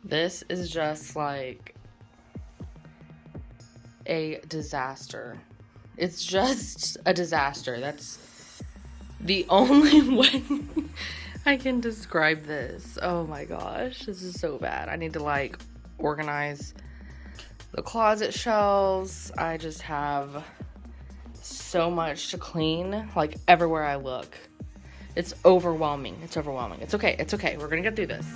This is just like a disaster. It's just a disaster. That's the only way I can describe this. Oh my gosh, this is so bad. I need to like organize the closet shelves. I just have so much to clean, like everywhere I look. It's overwhelming. It's overwhelming. It's okay. It's okay. We're gonna get through this.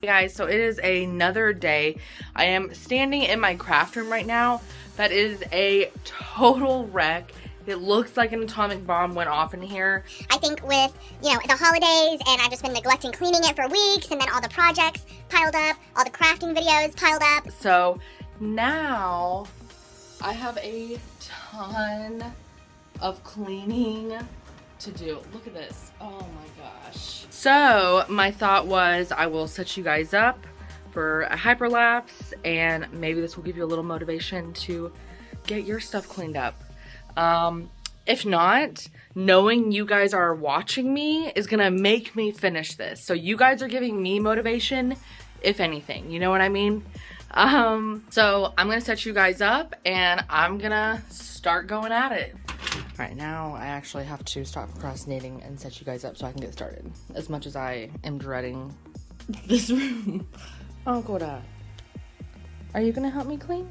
Hey guys, so it is another day. I am standing in my craft room right now. That is a total wreck. It looks like an atomic bomb went off in here. I think with, the holidays, and I've just been neglecting cleaning it for weeks, and then all the projects piled up, all the crafting videos piled up. So now I have a ton of cleaning to do. Look at this. Oh my gosh. So my thought was I will set you guys up for a hyperlapse, and maybe this will give you a little motivation to get your stuff cleaned up. If not, knowing you guys are watching me is gonna make me finish this. So you guys are giving me motivation, if anything, you know what I mean? So I'm gonna set you guys up and I'm gonna start going at it. All right, now I actually have to stop procrastinating and set you guys up so I can get started. As much as I am dreading this room. Oh, Koda. Are you gonna help me clean?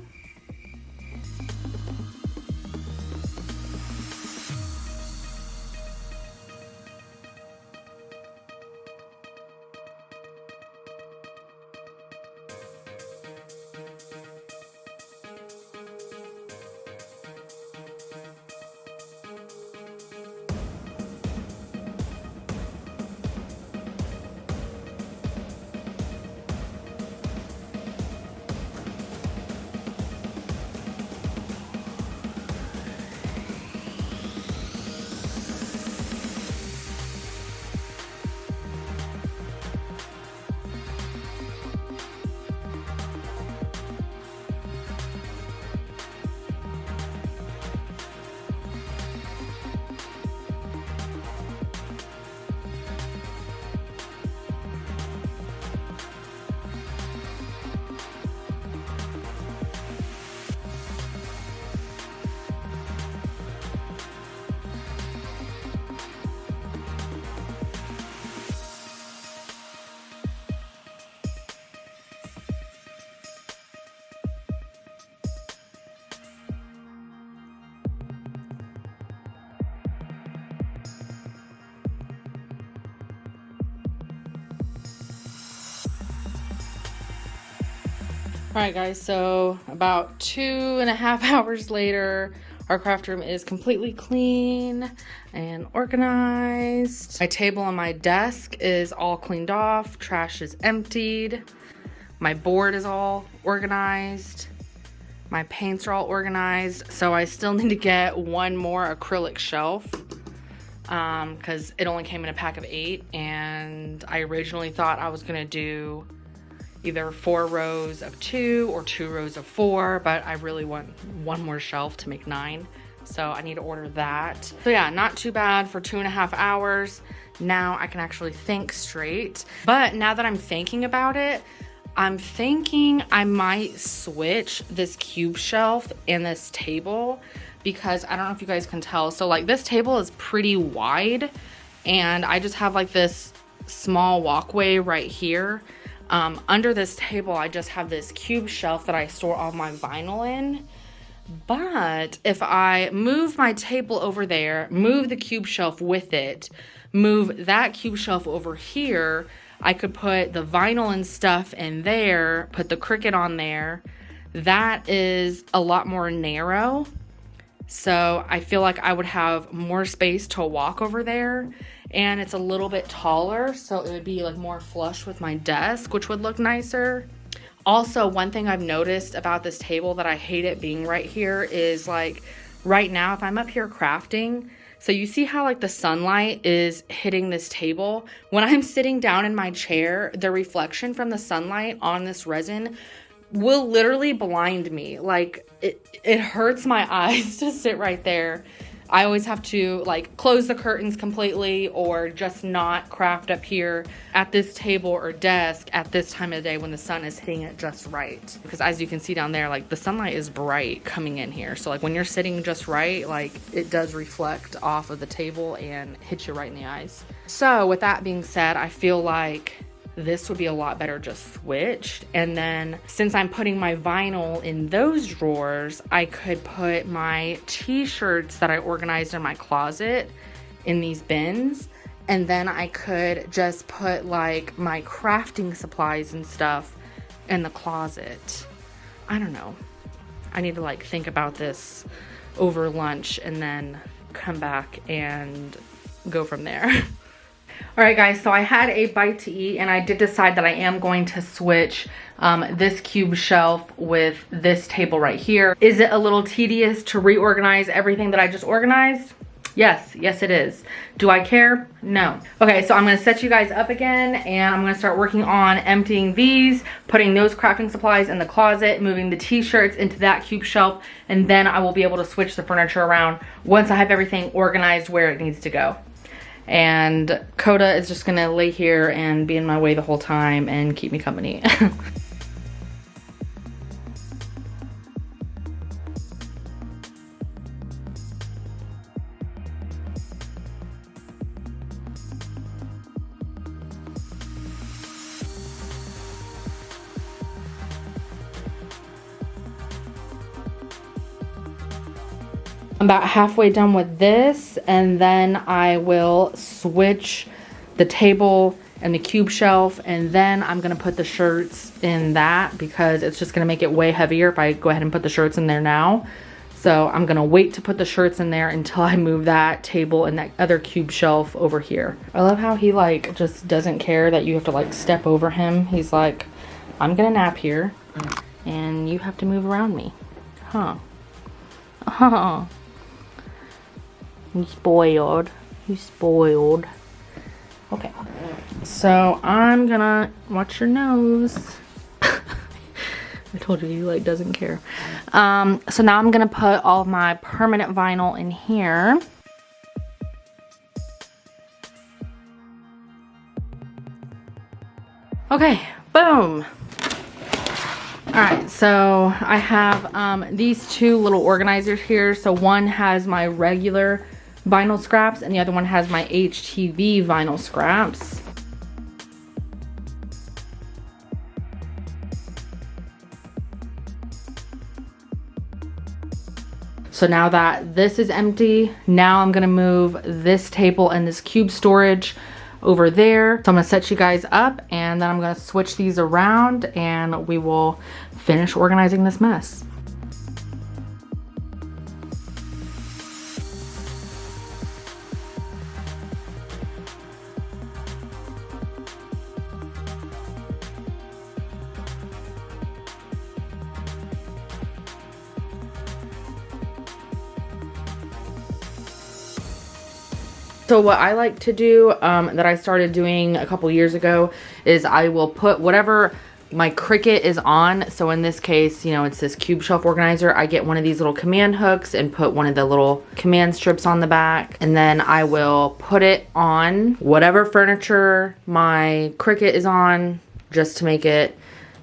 All right, guys, so about 2.5 hours later, our craft room is completely clean and organized. My table on my desk is all cleaned off. Trash is emptied. My board is all organized. My paints are all organized. So I still need to get one more acrylic shelf because it only came in a pack of 8. And I originally thought I was gonna do either 4 rows of 2 or 2 rows of 4, but I really want one more shelf to make 9. So I need to order that. So yeah, not too bad for 2.5 hours. Now I can actually think straight. But now that I'm thinking about it, I'm thinking I might switch this cube shelf and this table because I don't know if you guys can tell. So like this table is pretty wide and I just have like this small walkway right here. Under this table, I just have this cube shelf that I store all my vinyl in. But if I move my table over there, move the cube shelf with it, move that cube shelf over here, I could put the vinyl and stuff in there, put the Cricut on there. That is a lot more narrow. So I feel like I would have more space to walk over there. And it's a little bit taller, so it would be like more flush with my desk, which would look nicer. Also, one thing I've noticed about this table that I hate it being right here is like right now, if I'm up here crafting, so you see how like the sunlight is hitting this table? When I'm sitting down in my chair, the reflection from the sunlight on this resin will literally blind me. Like it hurts my eyes to sit right there. I always have to like close the curtains completely or just not craft up here at this table or desk at this time of the day when the sun is hitting it just right. Because as you can see down there, like the sunlight is bright coming in here. So like when you're sitting just right, like it does reflect off of the table and hit you right in the eyes. So with that being said, I feel like this would be a lot better just switched. And then since I'm putting my vinyl in those drawers, I could put my t-shirts that I organized in my closet in these bins. And then I could just put like my crafting supplies and stuff in the closet. I don't know. I need to like think about this over lunch and then come back and go from there. All right, guys, so I had a bite to eat and I did decide that I am going to switch this cube shelf with this table right here. Is it a little tedious to reorganize everything that I just organized? Yes, it is. Do I care? No. Okay, so I'm gonna set you guys up again and I'm gonna start working on emptying these, putting those crafting supplies in the closet, moving the t-shirts into that cube shelf, and then I will be able to switch the furniture around once I have everything organized where it needs to go. And Coda is just gonna lay here and be in my way the whole time and keep me company. I'm about halfway done with this, and then I will switch the table and the cube shelf, and then I'm gonna put the shirts in that because it's just gonna make it way heavier if I go ahead and put the shirts in there now. So I'm gonna wait to put the shirts in there until I move that table and that other cube shelf over here. I love how he like just doesn't care that you have to like step over him. He's like, I'm gonna nap here and you have to move around me. Huh. Oh. You spoiled. You spoiled. Okay. So I'm gonna watch your nose. I told you he like doesn't care. So now I'm gonna put all of my permanent vinyl in here. Okay, boom. All right, so I have these two little organizers here. So one has my regular vinyl scraps and the other one has my HTV vinyl scraps. So now that this is empty, now I'm gonna move this table and this cube storage over there. So I'm gonna set you guys up and then I'm gonna switch these around and we will finish organizing this mess. So what I like to do, that I started doing a couple years ago, is I will put whatever my Cricut is on. So in this case, you know, it's this cube shelf organizer. I get one of these little command hooks and put one of the little command strips on the back. And then I will put it on whatever furniture my Cricut is on, just to make it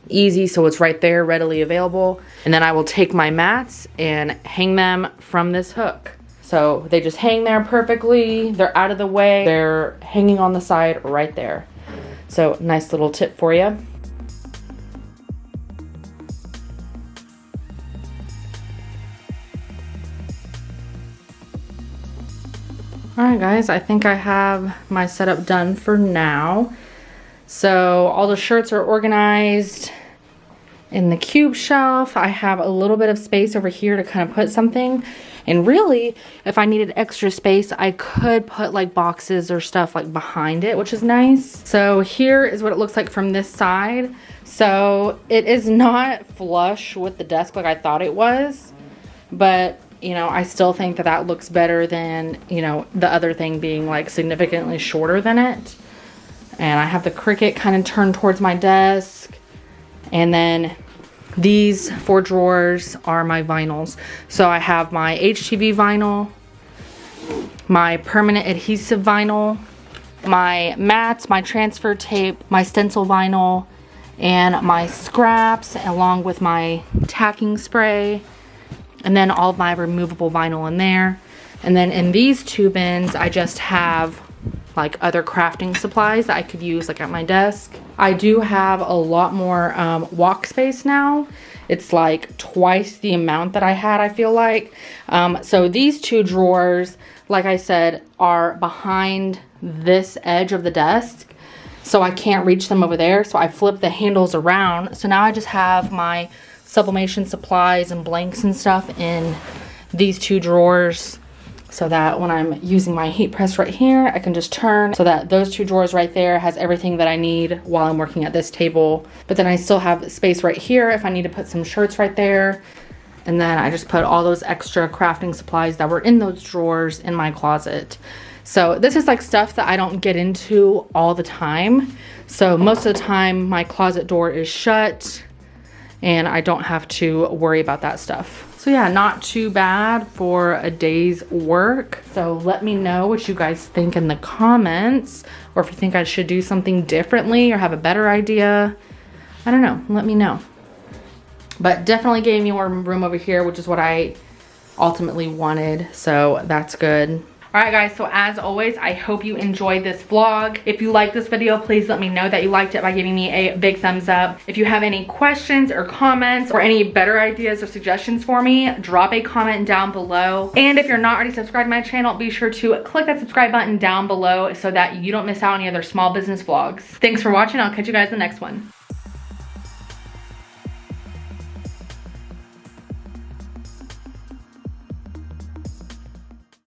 easy so it's right there, readily available. And then I will take my mats and hang them from this hook. So they just hang there perfectly. They're out of the way. They're hanging on the side right there. So nice little tip for you. All right, guys, I think I have my setup done for now. So all the shirts are organized in the cube shelf. I have a little bit of space over here to kind of put something. And really, if I needed extra space, I could put like boxes or stuff like behind it, which is nice. So here is what it looks like from this side. So it is not flush with the desk like I thought it was, but you know, I still think that that looks better than, you know, the other thing being like significantly shorter than it. And I have the Cricut kind of turned towards my desk. And then these 4 drawers are my vinyls. So I have my HTV vinyl my permanent adhesive vinyl, my mats, my transfer tape, my stencil vinyl, and my scraps, along with my tacking spray, and then all of my removable vinyl in there. And then in these two bins, I just have like other crafting supplies that I could use like at my desk. I do have a lot more walk space now. It's like twice the amount that I had, I feel like. So these two drawers, like I said, are behind this edge of the desk. So I can't reach them over there. So I flipped the handles around. So now I just have my sublimation supplies and blanks and stuff in these two drawers, so that when I'm using my heat press right here, I can just turn so that those two drawers right there has everything that I need while I'm working at this table. But then I still have space right here if I need to put some shirts right there. And then I just put all those extra crafting supplies that were in those drawers in my closet. So this is like stuff that I don't get into all the time. So most of the time my closet door is shut and I don't have to worry about that stuff. So yeah, not too bad for a day's work. So let me know what you guys think in the comments, or if you think I should do something differently or have a better idea. I don't know, let me know. But definitely gave me more room over here, which is what I ultimately wanted. So that's good. All right guys, so as always, I hope you enjoyed this vlog. If you like this video, please let me know that you liked it by giving me a big thumbs up. If you have any questions or comments or any better ideas or suggestions for me, drop a comment down below. And if you're not already subscribed to my channel, be sure to click that subscribe button down below so that you don't miss out on any other small business vlogs. Thanks for watching. I'll catch you guys in the next one.